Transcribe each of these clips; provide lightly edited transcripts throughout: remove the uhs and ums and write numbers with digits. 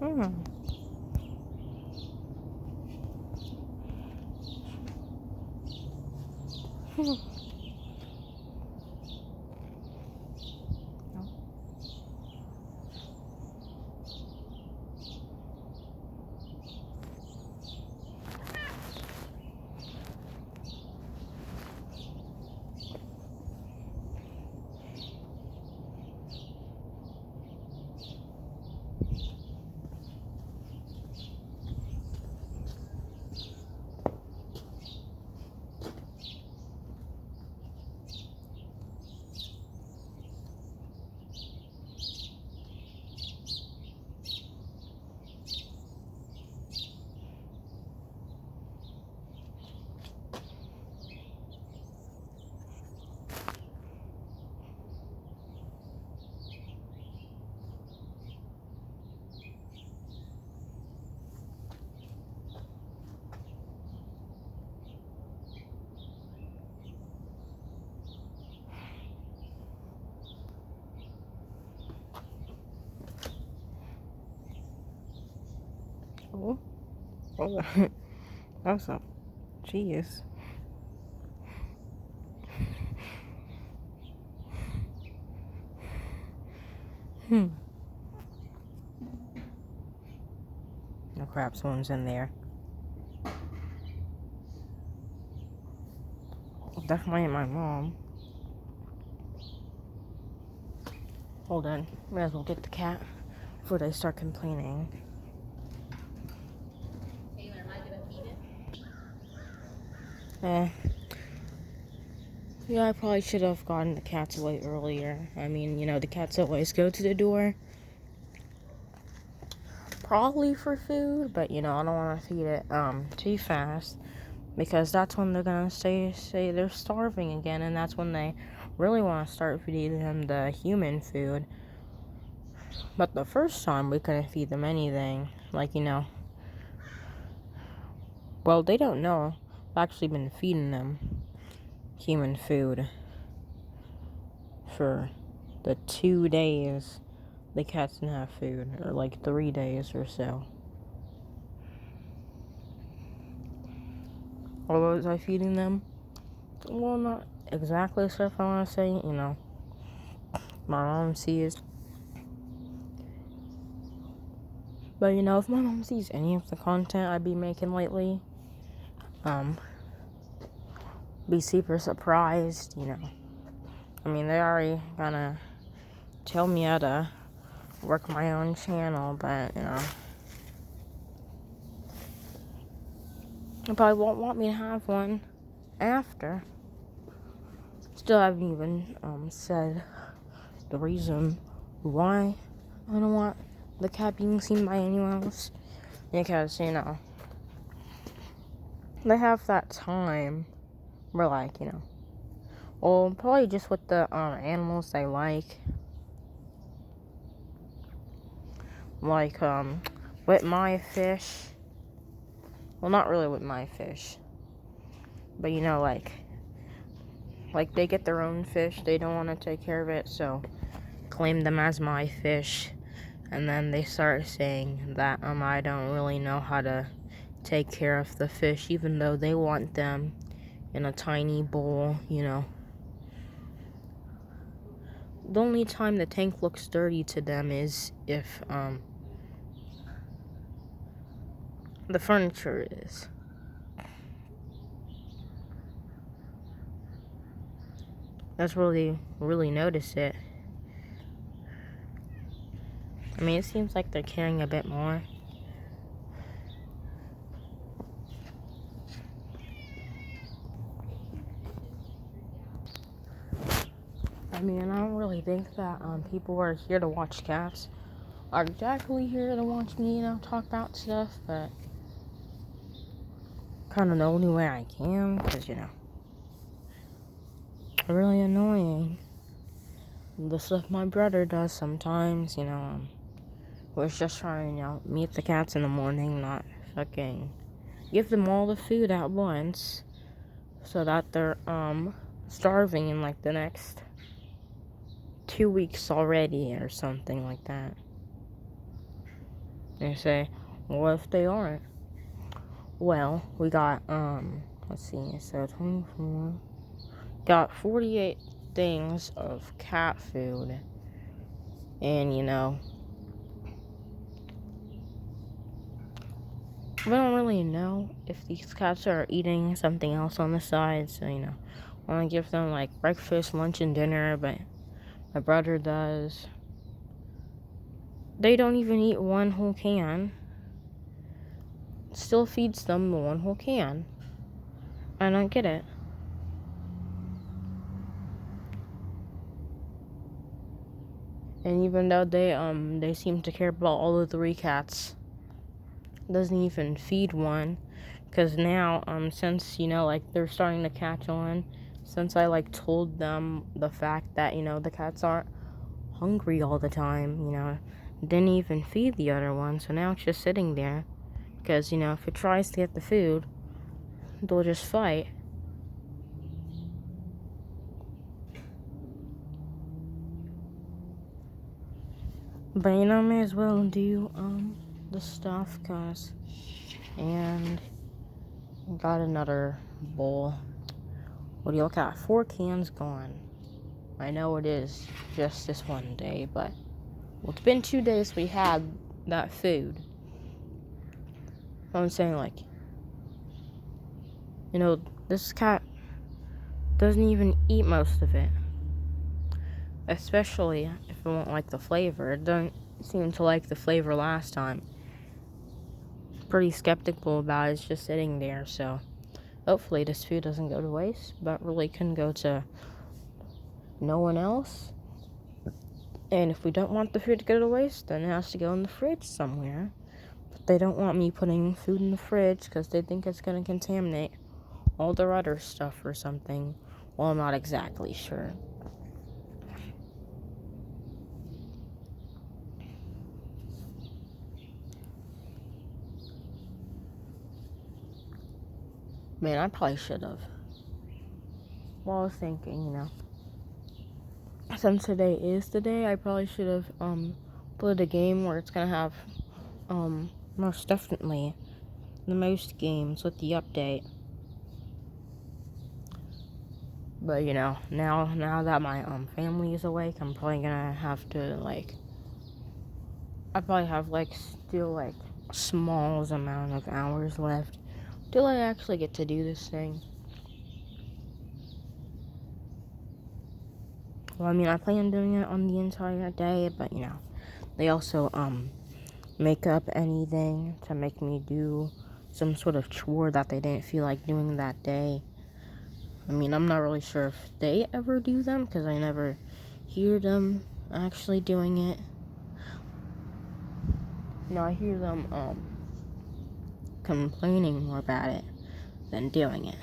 Hmm. Oh, oh, that's a jeez. Oh crap, someone's in there. Definitely ain't my mom. Hold on, may as well get the cat before they start complaining. Taylor, am I gonna feed it? Yeah, I probably should have gotten the cats away earlier. I mean, the cats always go to the door. Probably for food, but I don't want to feed it too fast, because that's when they're gonna say they're starving again, and that's when they really want to start feeding them the human food. But the first time we couldn't feed them anything, well, they don't know. I've actually been feeding them human food for the 2 days the cats didn't have food, or like 3 days or so. What was I feeding them? Well, not exactly stuff I want to say, my mom sees. But if my mom sees any of the content I'd be making lately, be super surprised, I mean, they already gonna tell me how to work my own channel, but, they probably won't want me to have one after. Still haven't even, said the reason why I don't want the cat being seen by anyone else. Because, they have that time where, well, probably just with the animals they like, with my fish. Well, not really with my fish, but like they get their own fish, they don't want to take care of it, so claim them as my fish, and then they start saying that I don't really know how to take care of the fish, even though they want them in a tiny bowl. The only time the tank looks dirty to them is if the furniture is. That's where they really notice it. I mean, it seems like they're caring a bit more. I mean, I don't really think that people who are here to watch cats are exactly here to watch me, talk about stuff, but kind of the only way I can, because, really annoying. The stuff my brother does sometimes, we're just trying to, meet the cats in the morning, not fucking give them all the food at once, so that they're, starving in, the next 2 weeks already, or something like that. They say, what if they aren't? Well, we got, let's see, so 24, got 48 things of cat food, and, you know, we don't really know if these cats are eating something else on the side, so, you know, I want to give them, like, breakfast, lunch, and dinner, but my brother does. They don't even eat one whole can. Still feeds them the one whole can. I don't get it. And even though they seem to care about all the 3 cats, doesn't even feed one. Because now, since, you know, like, they're starting to catch on, since I, like, told them the fact that, you know, the cats aren't hungry all the time, you know, didn't even feed the other one, so now it's just sitting there. Because, you know, if it tries to get the food, they'll just fight. But, you know, may as well do, the stuff, cause, and got another bowl. What do you look at? 4 cans gone. I know it is just this one day, but, well, it's been 2 days we had that food. I'm saying, like, you know, this cat doesn't even eat most of it. Especially if it won't like the flavor. It doesn't seem to like the flavor last time. Pretty skeptical about it. It's just sitting there, so hopefully this food doesn't go to waste, but really couldn't go to no one else. And if we don't want the food to go to waste, then it has to go in the fridge somewhere. But they don't want me putting food in the fridge because they think it's going to contaminate all their other stuff or something. Well, I'm not exactly sure. Man, I probably should have. Well, I was thinking, you know, since today is the day, I probably should have, played a game where it's gonna have, most definitely the most games with the update. But, you know, now that my, family is awake, I'm probably gonna have to, like, I probably have, like, still, like, a small amount of hours left till I actually get to do this thing. Well, I mean, I plan on doing it on the entire day, but, you know, they also, make up anything to make me do some sort of chore that they didn't feel like doing that day. I mean, I'm not really sure if they ever do them, because I never hear them actually doing it. You know, I hear them, complaining more about it than doing it.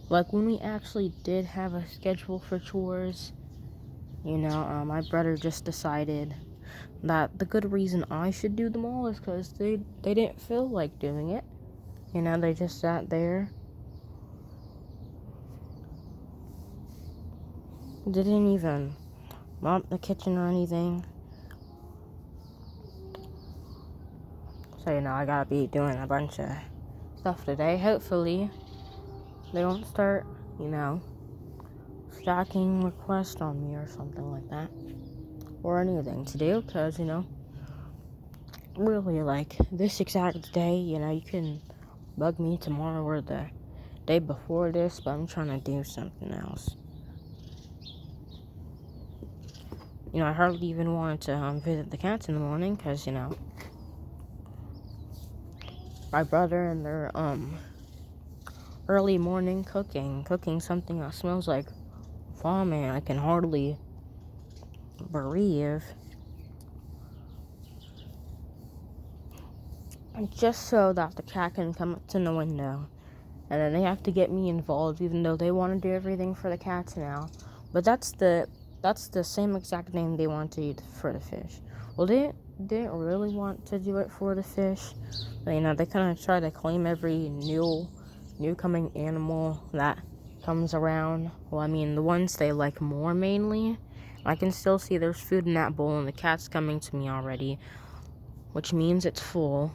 Like, when we actually did have a schedule for chores, you know, my brother just decided that the good reason I should do them all is because they didn't feel like doing it. You know, they just sat there. They didn't even mop the kitchen or anything. So, you know, I gotta be doing a bunch of stuff today. Hopefully, they won't start, you know, stacking requests on me or something like that. Or anything to do, because, you know, really, like, this exact day, you know, you can bug me tomorrow or the day before this, but I'm trying to do something else. You know, I hardly even wanted to visit the cats in the morning, because, you know, my brother and their early morning cooking something that smells like vomit. I can hardly breathe. Just so that the cat can come up to the window. And then they have to get me involved, even though they want to do everything for the cats now. But that's the same exact name they want to do for the fish. Well, they didn't really want to do it for the fish. But, you know, they kind of try to claim every new coming animal that comes around. Well, I mean, the ones they like more mainly. I can still see there's food in that bowl, and the cat's coming to me already. which means it's full.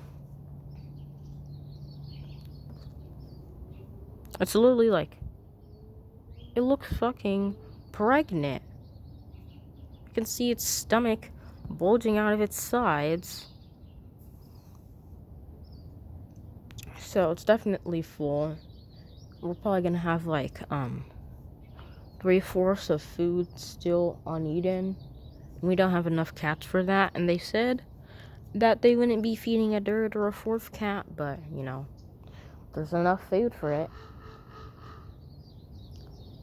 It's literally like, it looks fucking pregnant. You can see its stomach bulging out of its sides. So it's definitely full. We're probably gonna have like 3/4 of food still uneaten. We don't have enough cats for that, and they said that they wouldn't be feeding a third or a fourth cat, but you know, there's enough food for it.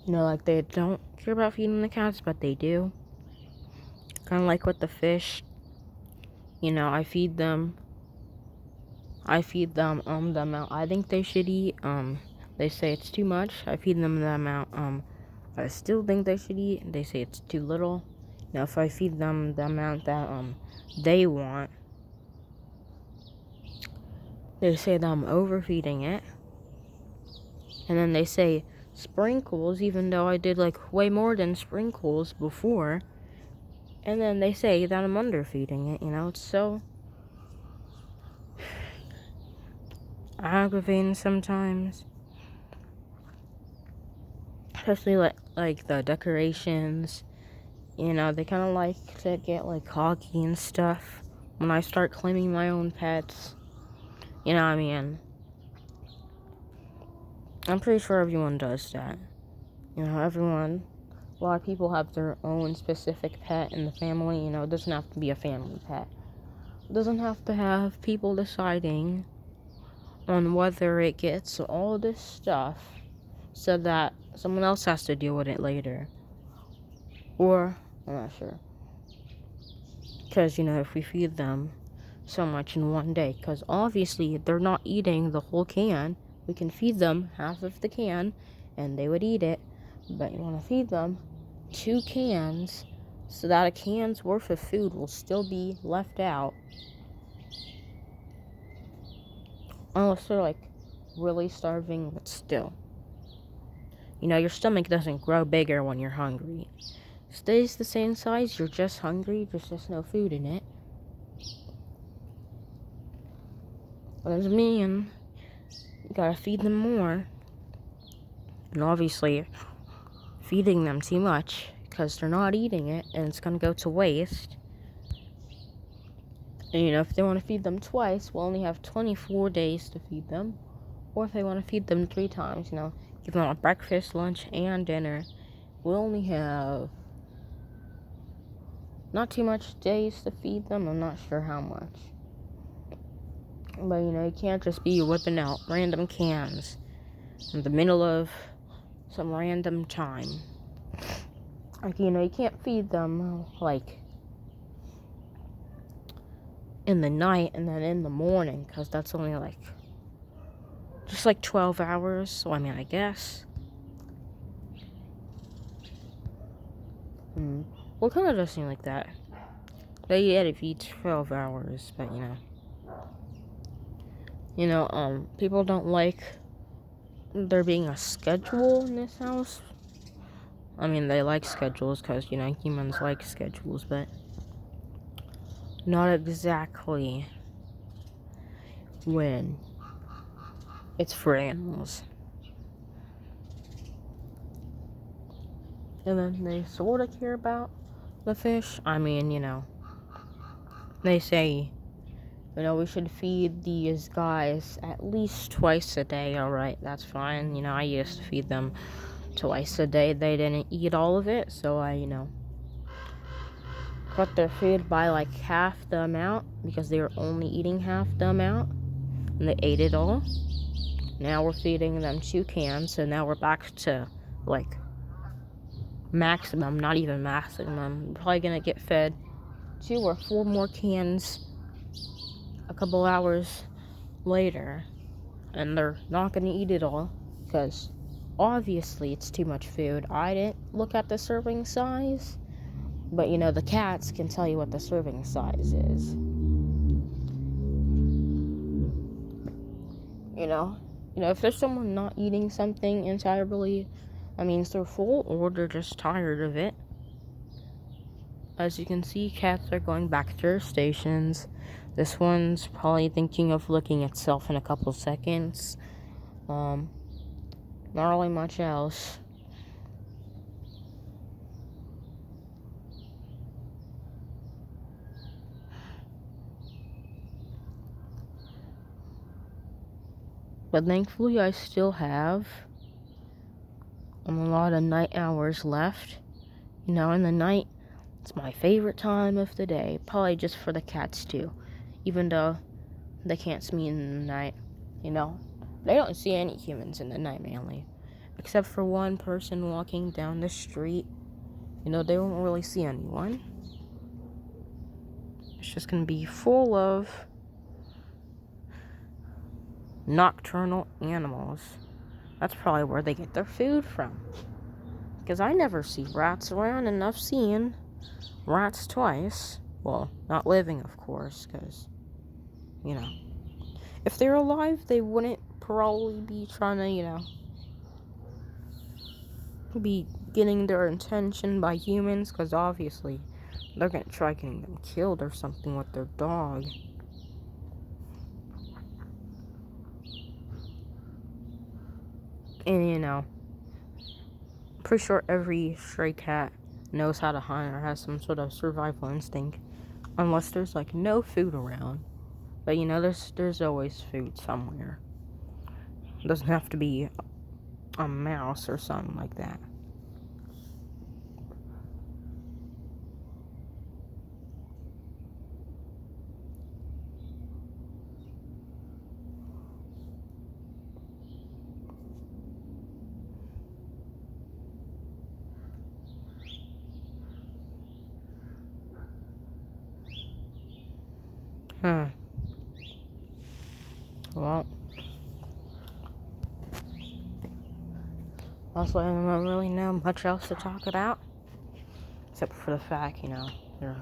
You know, like they don't care about feeding the cats, but they do. Kind of like with the fish. You know, I feed them the amount I think they should eat. They say it's too much. I feed them the amount I still think they should eat. They say it's too little. Now if I feed them the amount that they want, they say that I'm overfeeding it. And then they say sprinkles, even though I did like way more than sprinkles before. And then they say that I'm underfeeding it. You know, it's so aggravating sometimes. Especially like the decorations. You know, they kind of like to get like cocky and stuff when I start claiming my own pets. You know what I mean? I'm pretty sure everyone does that. You know, a lot of people have their own specific pet in the family. You know, it doesn't have to be a family pet. It doesn't have to have people deciding on whether it gets all this stuff so that someone else has to deal with it later. Or, I'm not sure. Because, you know, if we feed them so much in one day, because obviously they're not eating the whole can. We can feed them half of the can and they would eat it, but you want to feed them 2 cans so that a can's worth of food will still be left out, unless they're like really starving. But still, you know, your stomach doesn't grow bigger when you're hungry. It stays the same size. You're just hungry. There's just no food in it. Doesn't mean you gotta feed them more. And obviously, feeding them too much, because they're not eating it, and it's gonna go to waste. And you know, if they want to feed them twice, we'll only have 24 days to feed them. Or if they want to feed them 3 times, you know, give them a breakfast, lunch, and dinner, we'll only have not too much days to feed them. I'm not sure how much. But, you know, you can't just be whipping out random cans in the middle of some random time. Like, you know, you can't feed them, like, in the night and then in the morning, because that's only, like, just, like, 12 hours. So, I mean, I guess. Well, it kind of does seem like that. But yeah, if you eat 12 hours, but, you know, people don't like there being a schedule in this house. I mean, they like schedules because, you know, humans like schedules, but not exactly when it's for animals. And then they sort of care about the fish. I mean, you know, they say, you know, we should feed these guys at least twice a day. Alright, that's fine. You know, I used to feed them twice a day. They didn't eat all of it, so I, you know, cut their food by like half the amount because they were only eating half the amount, and they ate it all. Now we're feeding them 2 cans, so now we're back to like maximum, not even maximum. We're probably gonna get fed 2 or 4 more cans a couple hours later, and they're not gonna eat it all because obviously it's too much food. I didn't look at the serving size, but you know, the cats can tell you what the serving size is. You know, if there's someone not eating something entirely, that means they're full or they're just tired of it. as you can see, cats are going back to their stations. This one's probably thinking of licking itself in a couple seconds. Not really much else. But thankfully, I still have a lot of night hours left. In the night, it's my favorite time of the day. Probably just for the cats, too. Even though they can't see me in the night. They don't see any humans in the night, mainly. Except for one person walking down the street. They won't really see anyone. It's just gonna be full of nocturnal animals. That's probably where they get their food from. Because I never see rats around, and I've seen rats twice. Well, not living, of course, because, if they're alive, they wouldn't probably be trying to, be getting their attention by humans, because obviously they're gonna try getting them killed or something with their dog. And pretty sure every stray cat knows how to hunt or has some sort of survival instinct, unless there's like no food around. But there's always food somewhere. It doesn't have to be a mouse or something like that. Well, also, I don't really know much else to talk about, except for the fact, they're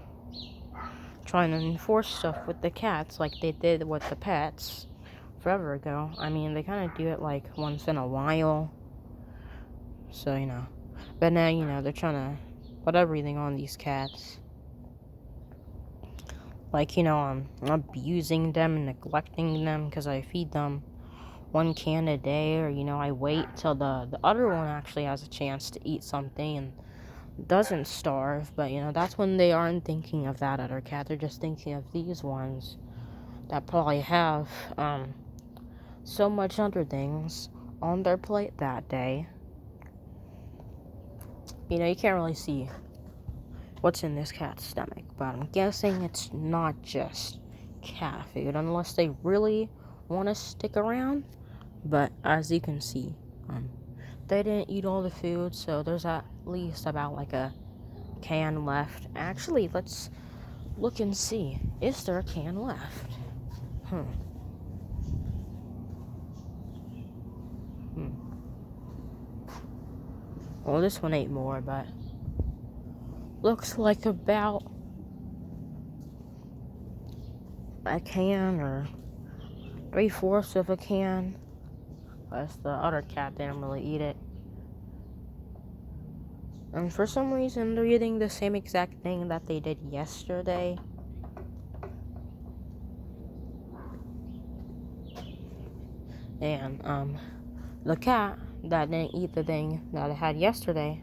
trying to enforce stuff with the cats like they did with the pets forever ago. I mean, they kind of do it like once in a while. So, but now, they're trying to put everything on these cats. Like, I'm abusing them and neglecting them because I feed them one can a day, or, I wait till the other one actually has a chance to eat something and doesn't starve. But, that's when they aren't thinking of that other cat. They're just thinking of these ones that probably have so much other things on their plate that day. You can't really see what's in this cat's stomach, but I'm guessing it's not just cat food, unless they really want to stick around. But as you can see, they didn't eat all the food, so there's at least about like a can left. Actually, let's look and see. Is there a can left? Well, this one ate more, but looks like about a can or 3/4 of a can. Plus the other cat didn't really eat it. And for some reason, they're eating the same exact thing that they did yesterday. And the cat that didn't eat the thing that I had yesterday,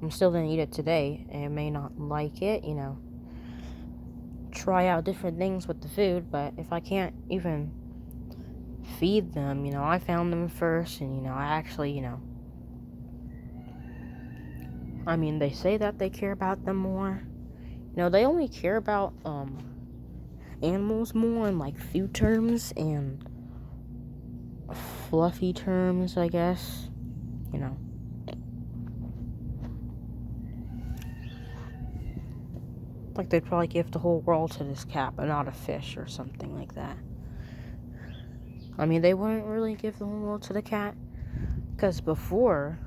I'm still gonna eat it today. And it may not like it, try out different things with the food. But if I can't even feed them, I found them first, and I actually, I mean, they say that they care about them more. They only care about animals more in like food terms and fluffy terms, I guess. Like they'd probably give the whole world to this cat, but not a fish or something like that. I mean, they wouldn't really give the whole world to the cat, because before,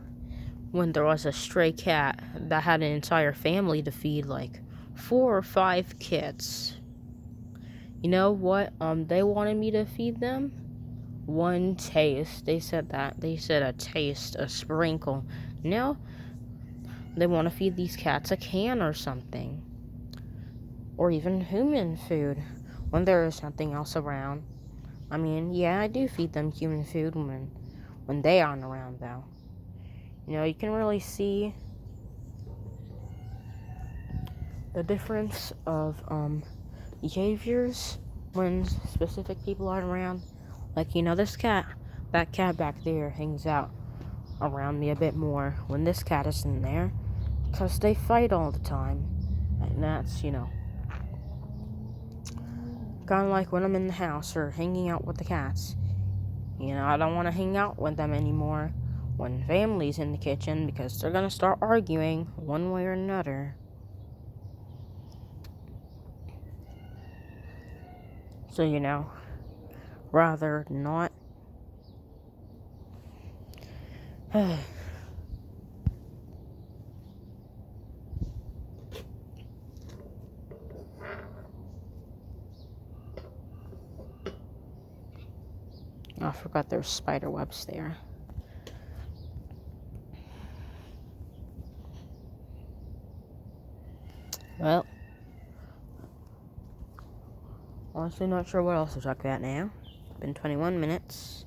when there was a stray cat that had an entire family to feed, like 4 or 5 kids, you know what they wanted me to feed them? One taste. They said a taste, a sprinkle. Now they want to feed these cats a can or something. or even human food when there is nothing else around. I mean, yeah, I do feed them human food when they aren't around, though. You know, you can really see the difference of behaviors when specific people aren't around. Like, you know, that cat back there hangs out around me a bit more when this cat isn't there, because they fight all the time. And that's, you know, kind of like when I'm in the house or hanging out with the cats. You know, I don't want to hang out with them anymore when family's in the kitchen, because they're gonna start arguing one way or another. So, you know, rather not. I forgot there's spider webs there. Well, honestly not sure what else to talk about now. It's been 21 minutes.